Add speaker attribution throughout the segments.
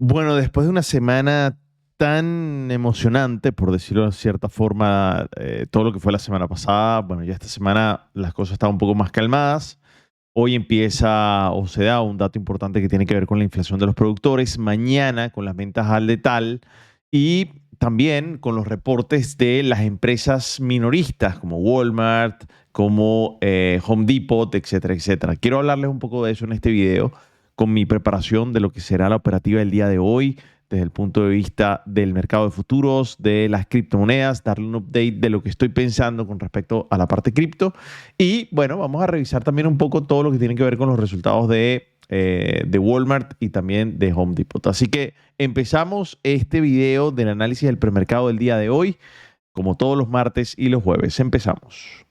Speaker 1: Bueno, después de una semana tan emocionante, por decirlo de cierta forma, todo lo que fue la semana pasada, bueno, ya esta semana las cosas están un poco más calmadas. Hoy empieza o se da un dato importante que tiene que ver con la inflación de los productores, mañana con las ventas al detal y también con los reportes de las empresas minoristas como Walmart, como Home Depot, etcétera, etcétera. Quiero hablarles un poco de eso en este video con mi preparación de lo que será la operativa del día de hoy desde el punto de vista del mercado de futuros, de las criptomonedas, darle un update de lo que estoy pensando con respecto a la parte cripto. Y bueno, vamos a revisar también un poco todo lo que tiene que ver con los resultados de Walmart y también de Home Depot. Así que empezamos este video del análisis del premercado del día de hoy, como todos los martes y los jueves. Empezamos.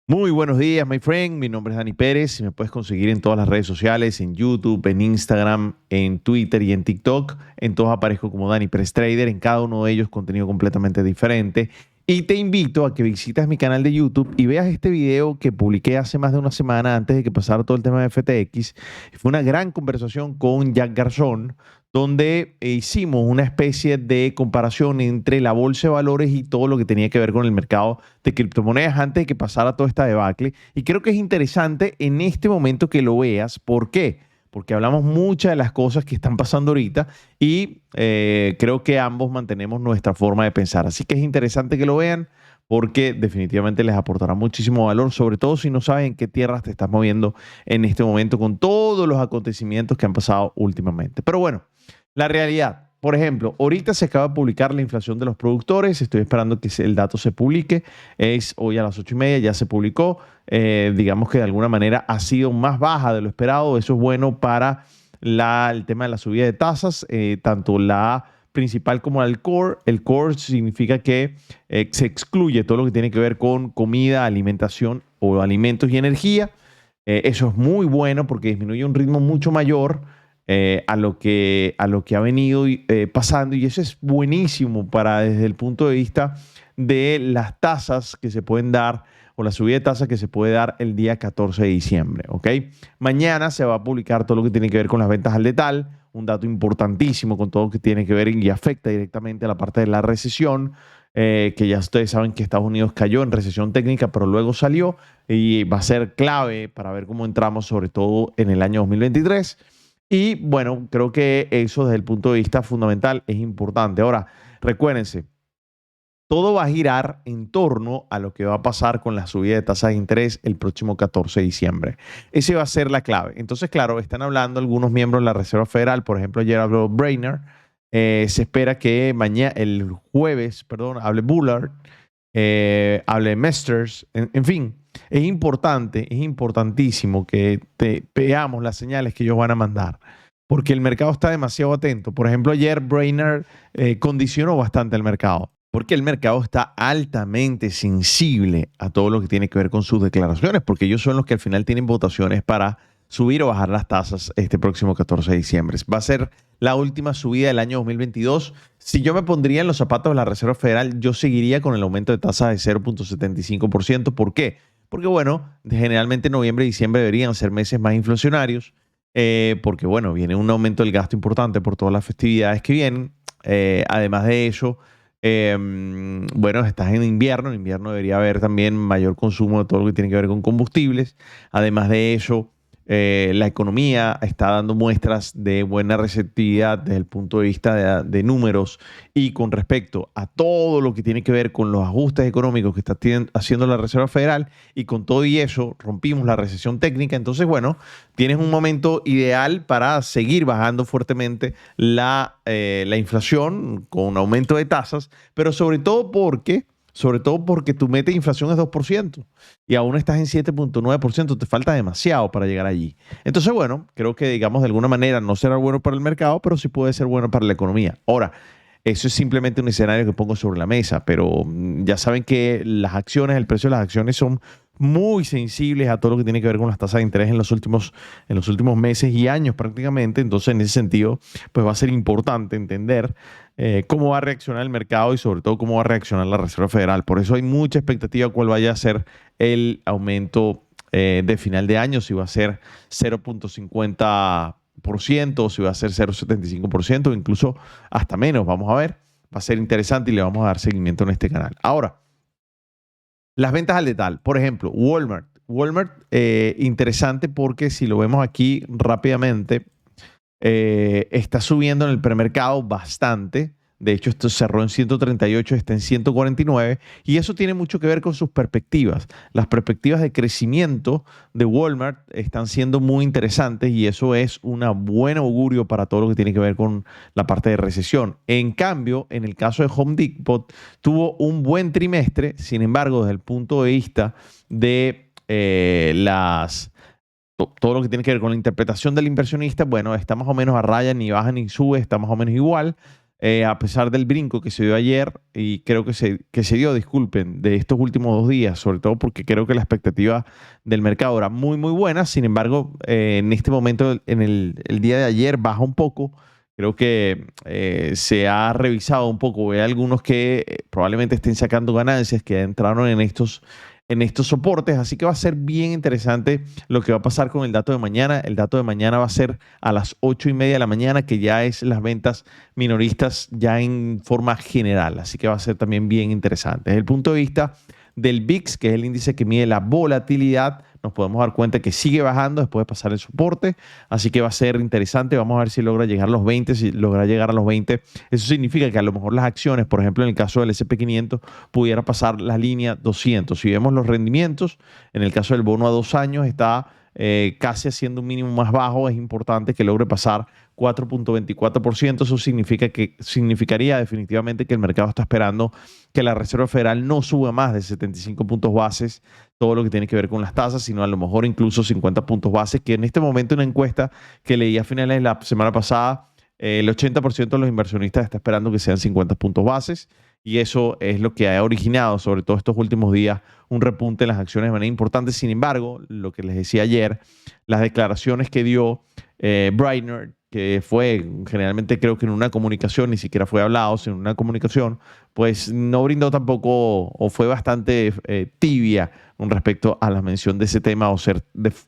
Speaker 1: Muy buenos días, my friend. Mi nombre es Dani Pérez y me puedes conseguir en todas las redes sociales, en YouTube, en Instagram, en Twitter y en TikTok. En todos aparezco como Dani Pérez Trader, en cada uno de ellos contenido completamente diferente. Y te invito a que visites mi canal de YouTube y veas este video que publiqué hace más de una semana antes de que pasara todo el tema de FTX. Fue una gran conversación con Jack Garzón, donde hicimos una especie de comparación entre la bolsa de valores y todo lo que tenía que ver con el mercado de criptomonedas antes de que pasara toda esta debacle. Y creo que es interesante en este momento que lo veas. ¿Por qué? Porque hablamos muchas de las cosas que están pasando ahorita y creo que ambos mantenemos nuestra forma de pensar. Así que es interesante que lo vean porque definitivamente les aportará muchísimo valor, sobre todo si no saben en qué tierras te estás moviendo en este momento con todos los acontecimientos que han pasado últimamente. Pero bueno, la realidad, por ejemplo, ahorita se acaba de publicar la inflación de los productores. Estoy esperando que el dato se publique. Es hoy a las 8:30, ya se publicó. Digamos que de alguna manera ha sido más baja de lo esperado. Eso es bueno para el tema de la subida de tasas, tanto la principal como el core. El core significa que se excluye todo lo que tiene que ver con comida, alimentación o alimentos y energía. Eso es muy bueno porque disminuye un ritmo mucho mayor a lo que ha venido pasando, y eso es buenísimo para desde el punto de vista de las tasas que se pueden dar o la subida de tasas que se puede dar el día 14 de diciembre. ¿Ok? Mañana se va a publicar todo lo que tiene que ver con las ventas al detal, un dato importantísimo con todo lo que tiene que ver y afecta directamente a la parte de la recesión, que ya ustedes saben que Estados Unidos cayó en recesión técnica, pero luego salió y va a ser clave para ver cómo entramos, sobre todo en el año 2023. Y bueno, creo que eso desde el punto de vista fundamental es importante. Ahora, recuérdense, todo va a girar en torno a lo que va a pasar con la subida de tasas de interés el próximo 14 de diciembre. Ese va a ser la clave. Entonces, claro, están hablando algunos miembros de la Reserva Federal, por ejemplo, ayer habló Brainerd. Se espera que mañana, el jueves, perdón, hable Bullard, hable Mesters, en fin. Es importante, es importantísimo que veamos las señales que ellos van a mandar, porque el mercado está demasiado atento. Por ejemplo, ayer Brainerd condicionó bastante el mercado, porque el mercado está altamente sensible a todo lo que tiene que ver con sus declaraciones, porque ellos son los que al final tienen votaciones para subir o bajar las tasas este próximo 14 de diciembre. Va a ser la última subida del año 2022. Si yo me pondría en los zapatos de la Reserva Federal, yo seguiría con el aumento de tasas de 0.75%. ¿Por qué? Porque, bueno, generalmente noviembre y diciembre deberían ser meses más inflacionarios, porque, bueno, viene un aumento del gasto importante por todas las festividades que vienen. Además de eso, bueno, estás en invierno debería haber también mayor consumo de todo lo que tiene que ver con combustibles. Además de eso, la economía está dando muestras de buena receptividad desde el punto de vista de números, y con respecto a todo lo que tiene que ver con los ajustes económicos que está haciendo la Reserva Federal, y con todo y eso rompimos la recesión técnica. Entonces, bueno, tienes un momento ideal para seguir bajando fuertemente la inflación con aumento de tasas, pero sobre todo porque tu meta de inflación es 2% y aún estás en 7.9%, te falta demasiado para llegar allí. Entonces, bueno, creo que, digamos, de alguna manera no será bueno para el mercado, pero sí puede ser bueno para la economía. Ahora, eso es simplemente un escenario que pongo sobre la mesa, pero ya saben que las acciones, el precio de las acciones son muy sensibles a todo lo que tiene que ver con las tasas de interés en los últimos meses y años prácticamente. Entonces, en ese sentido, pues va a ser importante entender cómo va a reaccionar el mercado y sobre todo cómo va a reaccionar la Reserva Federal. Por eso hay mucha expectativa cuál vaya a ser el aumento de final de año, si va a ser 0.50% o si va a ser 0.75% o incluso hasta menos. Vamos a ver. Va a ser interesante y le vamos a dar seguimiento en este canal. Ahora, las ventas al detalle. Por ejemplo, Walmart. Walmart, interesante porque si lo vemos aquí rápidamente, está subiendo en el premercado bastante. De hecho, esto cerró en 138, está en 149. Y eso tiene mucho que ver con sus perspectivas. Las perspectivas de crecimiento de Walmart están siendo muy interesantes y eso es un buen augurio para todo lo que tiene que ver con la parte de recesión. En cambio, en el caso de Home Depot, tuvo un buen trimestre. Sin embargo, desde el punto de vista de todo lo que tiene que ver con la interpretación del inversionista, bueno, está más o menos a raya, ni baja ni sube, está más o menos igual. A pesar del brinco que se dio ayer y creo que se dio, disculpen, de estos últimos 2 días, sobre todo porque creo que la expectativa del mercado era muy, muy buena. Sin embargo, en este momento, en el día de ayer, baja un poco. Creo que se ha revisado un poco. Hay algunos que probablemente estén sacando ganancias, que entraron en estos soportes, así que va a ser bien interesante lo que va a pasar con el dato de mañana. El dato de mañana va a ser a las 8:30 de la mañana, que ya es las ventas minoristas ya en forma general, así que va a ser también bien interesante. Desde el punto de vista del VIX, que es el índice que mide la volatilidad, nos podemos dar cuenta que sigue bajando después de pasar el soporte, así que va a ser interesante. Vamos a ver si logra llegar a los 20, si logra llegar a los 20. Eso significa que a lo mejor las acciones, por ejemplo, en el caso del S&P 500, pudiera pasar la línea 200. Si vemos los rendimientos, en el caso del bono a 2 años está casi haciendo un mínimo más bajo. Es importante que logre pasar 4.24%. Eso significaría definitivamente que el mercado está esperando que la Reserva Federal no suba más de 75 puntos bases, todo lo que tiene que ver con las tasas, sino a lo mejor incluso 50 puntos bases, que en este momento una encuesta que leí a finales de la semana pasada, el 80% de los inversionistas está esperando que sean 50 puntos bases, y eso es lo que ha originado, sobre todo estos últimos días, un repunte en las acciones de manera importante. Sin embargo, lo que les decía ayer, las declaraciones que dio Breitner, que fue generalmente, creo que en una comunicación, ni siquiera fue hablado, sino en una comunicación, pues no brindó tampoco, o fue bastante tibia con respecto a la mención de ese tema,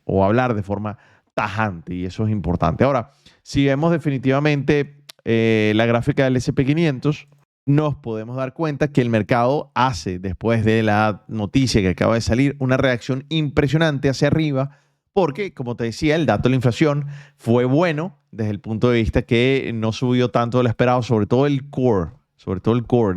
Speaker 1: o hablar de forma tajante, y eso es importante. Ahora, si vemos definitivamente la gráfica del S&P 500, nos podemos dar cuenta que el mercado hace, después de la noticia que acaba de salir, una reacción impresionante hacia arriba, porque, como te decía, el dato de la inflación fue bueno desde el punto de vista que no subió tanto de lo esperado, sobre todo el core,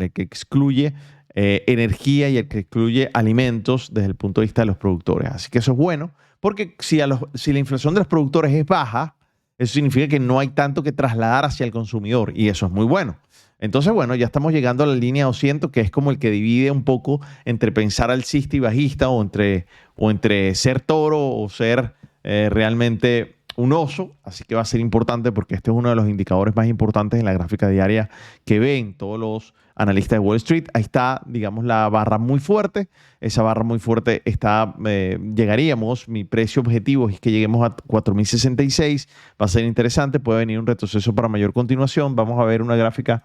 Speaker 1: el que excluye energía y el que excluye alimentos desde el punto de vista de los productores. Así que eso es bueno, porque si la inflación de los productores es baja, eso significa que no hay tanto que trasladar hacia el consumidor, y eso es muy bueno. Entonces, bueno, ya estamos llegando a la línea 200, que es como el que divide un poco entre pensar alcista y bajista, o entre ser toro o ser realmente un oso. Así que va a ser importante porque este es uno de los indicadores más importantes en la gráfica diaria que ven todos los analistas de Wall Street. Ahí está, digamos, la barra muy fuerte. Esa barra muy fuerte llegaríamos, mi precio objetivo es que lleguemos a 4.066. Va a ser interesante, puede venir un retroceso para mayor continuación. Vamos a ver una gráfica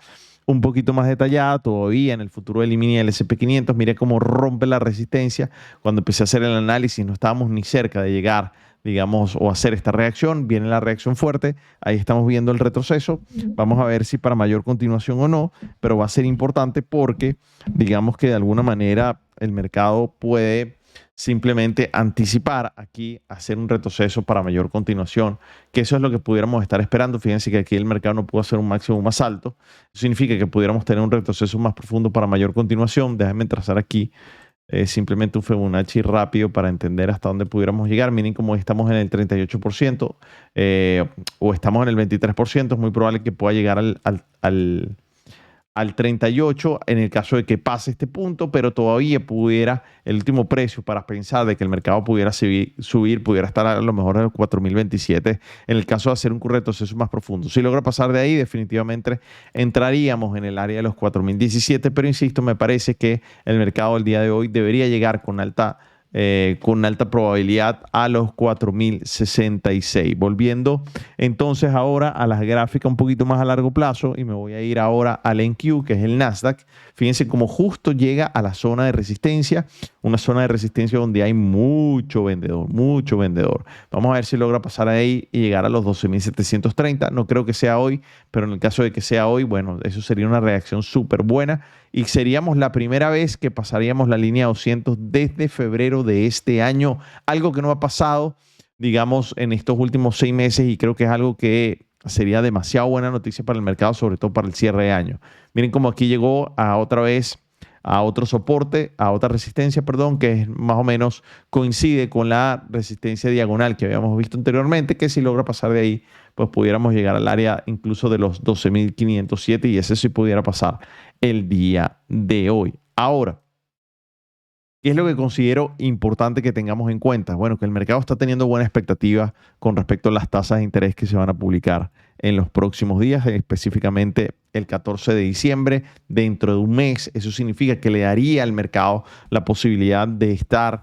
Speaker 1: un poquito más detallada todavía en el futuro del mini del S&P 500. Mire cómo rompe la resistencia. Cuando empecé a hacer el análisis no estábamos ni cerca de llegar, digamos, o hacer esta reacción. Viene la reacción fuerte. Ahí estamos viendo el retroceso. Vamos a ver si para mayor continuación o no, pero va a ser importante porque, digamos que de alguna manera el mercado puede simplemente anticipar aquí, hacer un retroceso para mayor continuación, que eso es lo que pudiéramos estar esperando. Fíjense que aquí el mercado no pudo hacer un máximo más alto. Eso significa que pudiéramos tener un retroceso más profundo para mayor continuación. Déjenme trazar aquí simplemente un Fibonacci rápido para entender hasta dónde pudiéramos llegar. Miren cómo estamos en el 38% o estamos en el 23%. Es muy probable que pueda llegar al 38% en el caso de que pase este punto, pero todavía pudiera el último precio para pensar de que el mercado pudiera subir, pudiera estar a lo mejor en el 4.027 en el caso de hacer un retroceso más profundo. Si logra pasar de ahí, definitivamente entraríamos en el área de los 4.017, pero insisto, me parece que el mercado el día de hoy debería llegar con alta con alta probabilidad a los 4.066. Volviendo entonces ahora a las gráficas un poquito más a largo plazo y me voy a ir ahora al NQ, que es el Nasdaq. Fíjense cómo justo llega a la zona de resistencia, una zona de resistencia donde hay mucho vendedor, mucho vendedor. Vamos a ver si logra pasar ahí y llegar a los 12.730. No creo que sea hoy, pero en el caso de que sea hoy, bueno, eso sería una reacción súper buena y seríamos la primera vez que pasaríamos la línea 200 desde febrero de este año, algo que no ha pasado, digamos, en estos últimos 6 meses y creo que es algo que sería demasiado buena noticia para el mercado, sobre todo para el cierre de año. Miren cómo aquí llegó a otra vez a otro soporte, a otra resistencia, perdón, que es más o menos coincide con la resistencia diagonal que habíamos visto anteriormente, que si logra pasar de ahí, pues pudiéramos llegar al área incluso de los 12.507 y ese sí pudiera pasar el día de hoy. Ahora, ¿qué es lo que considero importante que tengamos en cuenta? Bueno, que el mercado está teniendo buena expectativa con respecto a las tasas de interés que se van a publicar en los próximos días, específicamente el 14 de diciembre, dentro de un mes. Eso significa que le daría al mercado la posibilidad de estar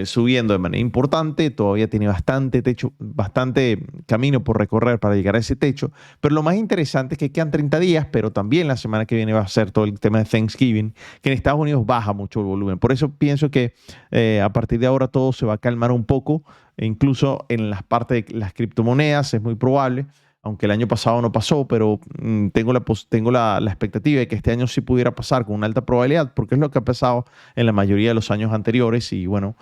Speaker 1: subiendo de manera importante. Todavía tiene bastante techo, bastante camino por recorrer para llegar a ese techo. Pero lo más interesante es que quedan 30 días, pero también la semana que viene va a ser todo el tema de Thanksgiving, que en Estados Unidos baja mucho el volumen. Por eso pienso que a partir de ahora todo se va a calmar un poco, e incluso en las partes de las criptomonedas es muy probable. Aunque el año pasado no pasó, pero tengo la expectativa de que este año sí pudiera pasar con una alta probabilidad, porque es lo que ha pasado en la mayoría de los años anteriores. Y bueno,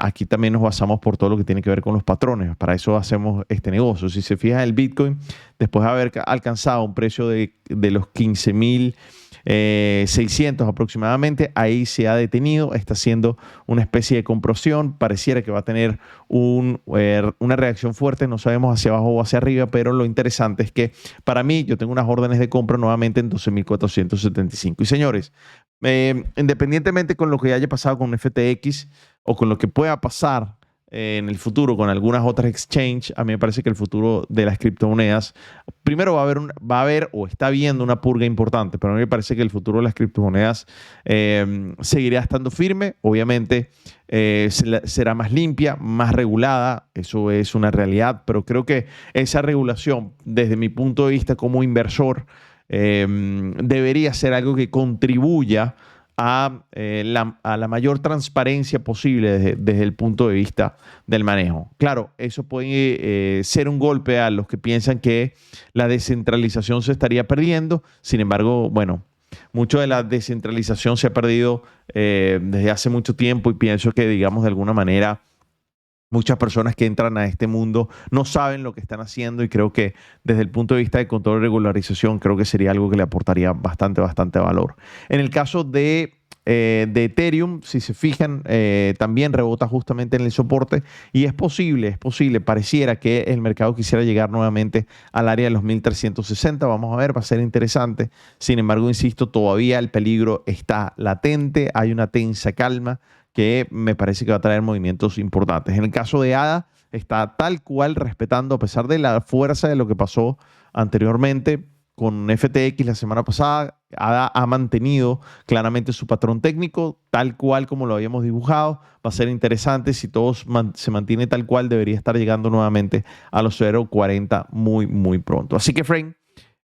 Speaker 1: aquí también nos basamos por todo lo que tiene que ver con los patrones. Para eso hacemos este negocio. Si se fija, el Bitcoin, después de haber alcanzado un precio de los 15.600 aproximadamente, ahí se ha detenido, está haciendo una especie de compresión, pareciera que va a tener una reacción fuerte, no sabemos hacia abajo o hacia arriba, pero lo interesante es que para mí yo tengo unas órdenes de compra nuevamente en 12.475. Y señores, independientemente con lo que haya pasado con FTX o con lo que pueda pasar en el futuro con algunas otras exchanges, a mí me parece que el futuro de las criptomonedas, primero va a haber o está habiendo una purga importante, pero a mí me parece que el futuro de las criptomonedas seguirá estando firme. Obviamente será más limpia, más regulada, eso es una realidad, pero creo que esa regulación, desde mi punto de vista como inversor, debería ser algo que contribuya a la mayor transparencia posible desde el punto de vista del manejo. Claro, eso puede ser un golpe a los que piensan que la descentralización se estaría perdiendo. Sin embargo, bueno, mucho de la descentralización se ha perdido desde hace mucho tiempo y pienso que, digamos, de alguna manera muchas personas que entran a este mundo no saben lo que están haciendo y creo que desde el punto de vista de control y regularización creo que sería algo que le aportaría bastante valor. En el caso de Ethereum, si se fijan, también rebota justamente en el soporte y es posible, pareciera que el mercado quisiera llegar nuevamente al área de los 1.360. Vamos a ver, va a ser interesante. Sin embargo, insisto, todavía el peligro está latente, hay una tensa calma que me parece que va a traer movimientos importantes. En el caso de ADA, está tal cual respetando, a pesar de la fuerza de lo que pasó anteriormente con FTX la semana pasada, ADA ha mantenido claramente su patrón técnico, tal cual como lo habíamos dibujado. Va a ser interesante, si todo se mantiene tal cual, debería estar llegando nuevamente a los 0.40 muy pronto. Así que, Frank,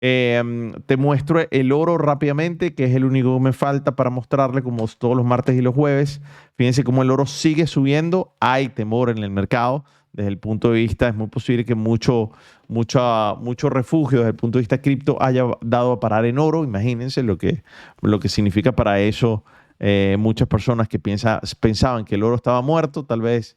Speaker 1: te muestro el oro rápidamente, que es el único que me falta para mostrarle, como todos los martes y los jueves. Fíjense cómo el oro sigue subiendo. Hay temor en el mercado. Desde el punto de vista, es muy posible que mucho refugio desde el punto de vista cripto haya dado a parar en oro. Imagínense lo que significa para eso. Muchas personas que pensaban que el oro estaba muerto, tal vez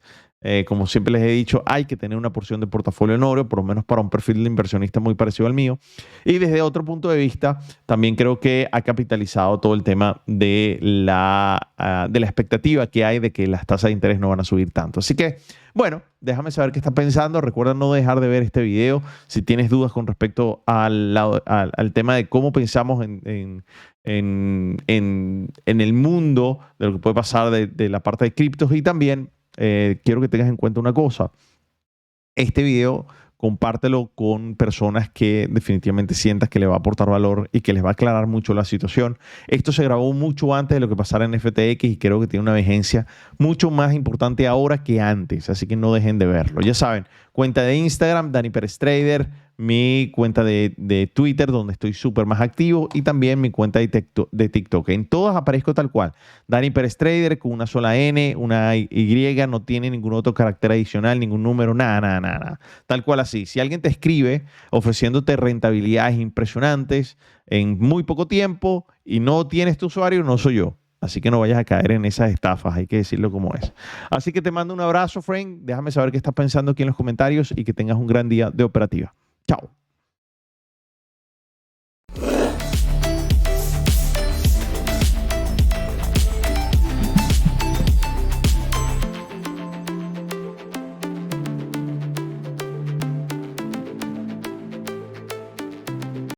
Speaker 1: como siempre les he dicho, hay que tener una porción de portafolio en oro, por lo menos para un perfil de inversionista muy parecido al mío. Y desde otro punto de vista, también creo que ha capitalizado todo el tema de la expectativa que hay de que las tasas de interés no van a subir tanto. Así que, bueno, déjame saber qué estás pensando. Recuerda no dejar de ver este video. Si tienes dudas con respecto al tema de cómo pensamos en el mundo, de lo que puede pasar de la parte de criptos, y también quiero que tengas en cuenta una cosa. Este video compártelo con personas que definitivamente sientas que le va a aportar valor y que les va a aclarar mucho la situación. Esto se grabó mucho antes de lo que pasara en FTX y creo que tiene una vigencia mucho más importante ahora que antes, así que no dejen de verlo. Ya saben, cuenta de Instagram, Dani Pérez Trader, mi cuenta de Twitter, donde estoy súper más activo, y también mi cuenta de TikTok. En todas aparezco tal cual. Dani Pérez Trader con una sola N, una Y, no tiene ningún otro carácter adicional, ningún número, nada, nada, nada. Tal cual así. Si alguien te escribe ofreciéndote rentabilidades impresionantes en muy poco tiempo y no tienes tu usuario, no soy yo. Así que no vayas a caer en esas estafas, hay que decirlo como es. Así que te mando un abrazo, friend. Déjame saber qué estás pensando aquí en los comentarios y que tengas un gran día de operativa. Chao.